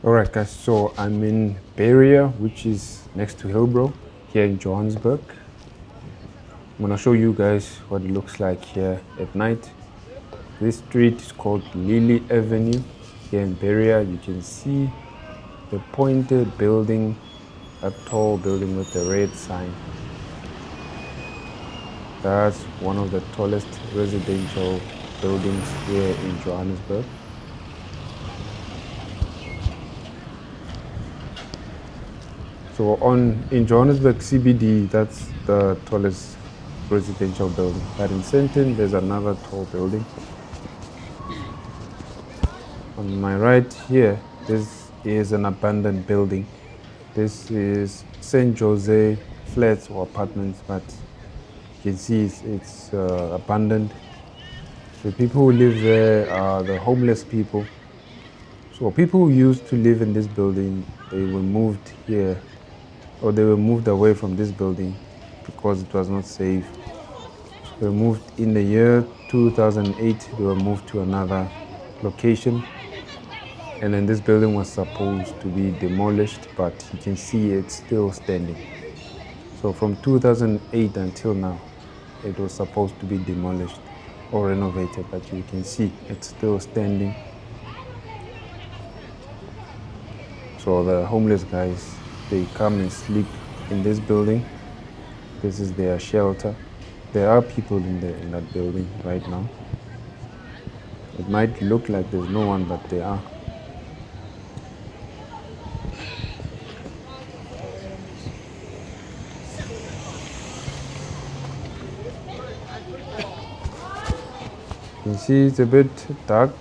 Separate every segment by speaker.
Speaker 1: Alright guys, so I'm in Beria, which is next to Hillbrow, here in Johannesburg. I'm gonna show you guys what it looks like here at night. This street is called Lily Avenue. Here in Beria, you can see the pointed building, a tall building with a red sign. That's one of the tallest residential buildings here in Johannesburg. So in Johannesburg CBD, that's the tallest residential building. But in Sandton, there's another tall building. On my right here, this is an abandoned building. This is St. Jose flats or apartments, but you can see it's abandoned. The people who live there are the homeless people. So people who used to live in this building, they were moved here, or they were moved away from this building because it was not safe. They were moved in the year 2008, they were moved to another location. And then this building was supposed to be demolished, but you can see it's still standing. So from 2008 until now, it was supposed to be demolished or renovated, but you can see it's still standing. So the homeless guys, they come and sleep in this building. This is their shelter. There are people in that building right now. It might look like there's no one, but there are. You see it's a bit dark.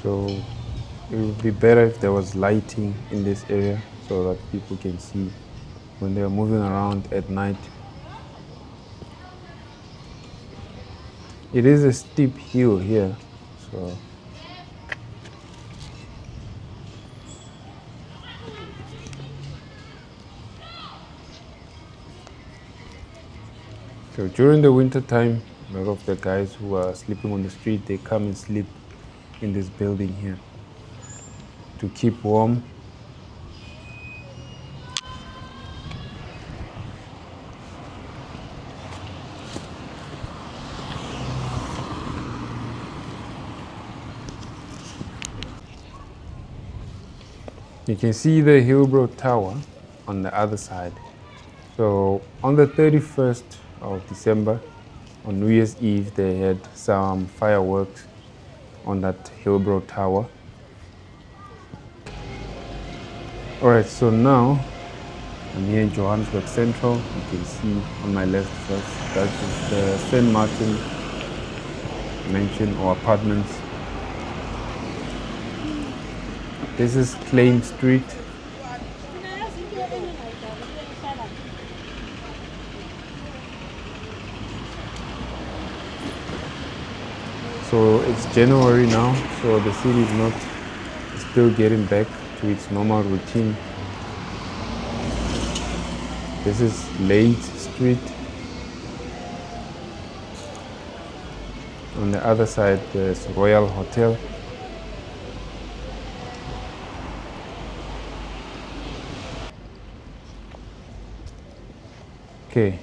Speaker 1: So it would be better if there was lighting in this area so that people can see when they are moving around at night. It is a steep hill here, so during the winter time, a lot of the guys who are sleeping on the street, they come and sleep in this building here to keep warm. You can see the Hillbrow Tower on the other side. So on the 31st of December, on New Year's Eve, they had some fireworks on that Hillbrow Tower. Alright, so now I'm here in Johannesburg Central. You can see on my left first, that is the St. Martin mansion or apartments. This is Claim Street. So it's January now, so the city is not still getting back to its normal routine. This is Lake Street. On the other side, there's Royal Hotel. Okay,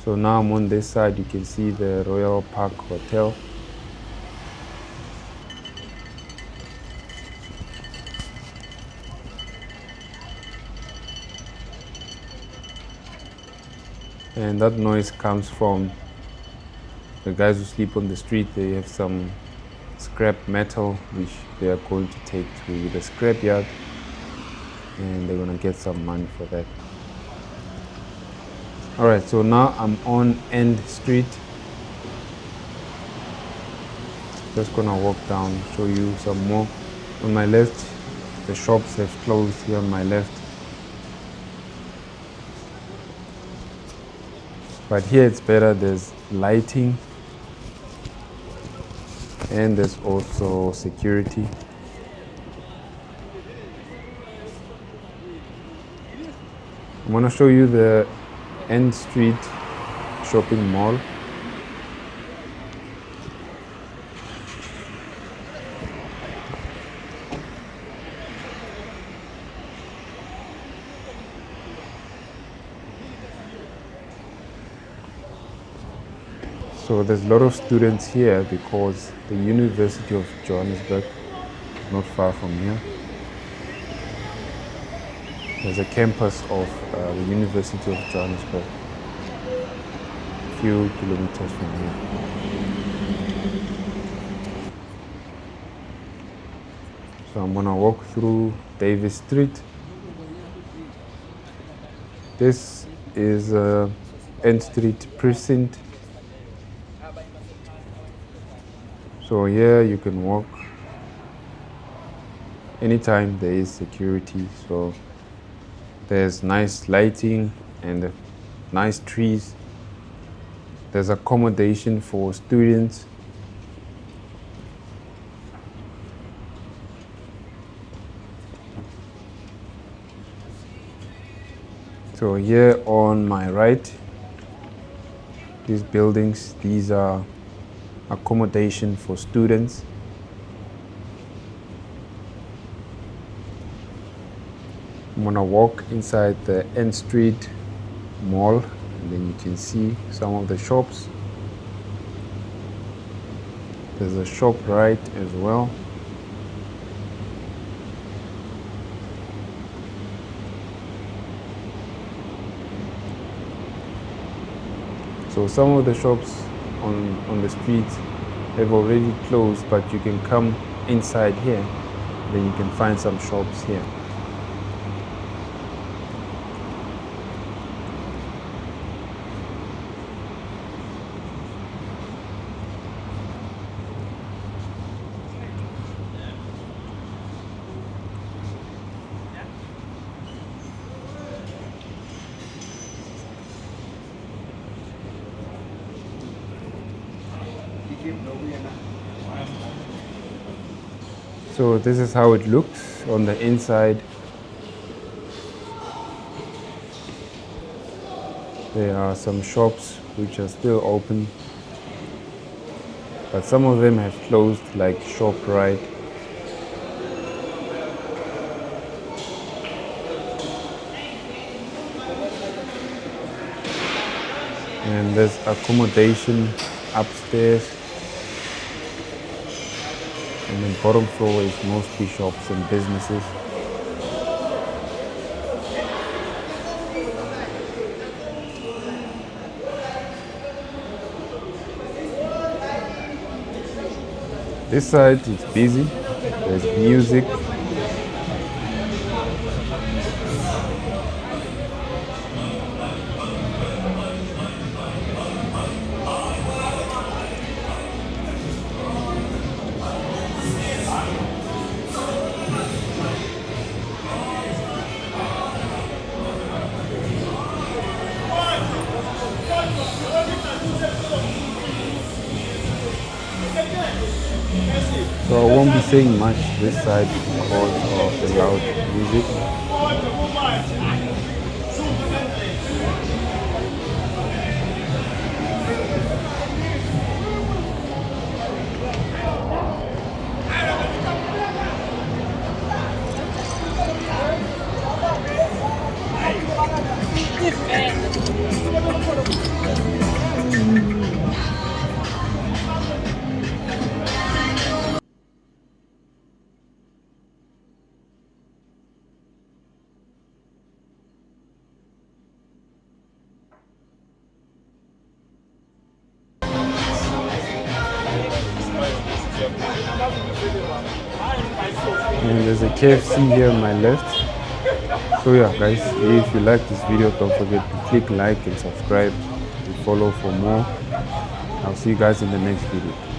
Speaker 1: so now I'm on this side. You can see the Royal Park Hotel. And that noise comes from the guys who sleep on the street. They have some scrap metal which they are going to take to the scrap yard, and they're gonna get some money for that. Alright, so now I'm on End Street. Just gonna walk down, show you some more. On my left, the shops have closed here on my left. But here it's better, there's lighting. and there's also security. I'm gonna show you the End Street shopping mall. So there's a lot of students here because the University of Johannesburg is not far from here. There's a campus of the University of Johannesburg, a few kilometers from here. So I'm gonna walk through Davies Street. This is End Street Precinct. So here you can walk anytime there is security. So there's nice lighting and nice trees. There's accommodation for students. So here on my right, these buildings, these are accommodation for students. I'm gonna walk inside the End Street Mall, and then you can see some of the shops. There's a shop right as well. So some of the shops on the street have already closed, but you can come inside here, then you can find some shops here. So this is how it looks on the inside. There are some shops which are still open, but some of them have closed, like ShopRite. And there's accommodation upstairs. And the bottom floor is mostly shops and businesses. This side is busy. There's music. So I won't be saying much this side because of the loud music. And there's a KFC here on my left. So yeah guys, if you like this video, don't forget to click like and subscribe and follow for more. I'll see you guys in the next video.